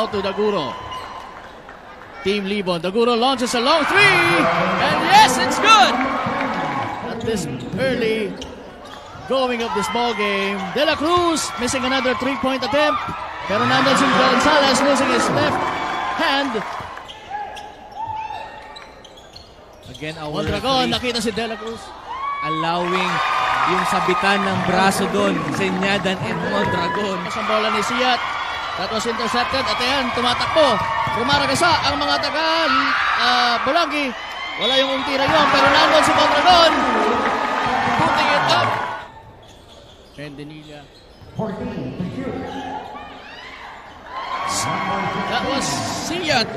now to Daguro. Team Libon. Daguro launches a long three. And yes, it's good. At this early going of this ball game, De La Cruz missing another 3-point attempt. Pero nandun si Gonzalez losing his left hand. Again, our Mondragon, referee nakita si De La Cruz. allowing yung sabitan ng braso doon, Senyadan and Mondragon. Ang bola ni Siat. That was intercepted. At ayan, tumatakbo. Rumaragasa ang mga taga Bolangi. Wala yung untira yun. Pero nandun si Mondragon. Putting it up. And Denilla. That was Siat.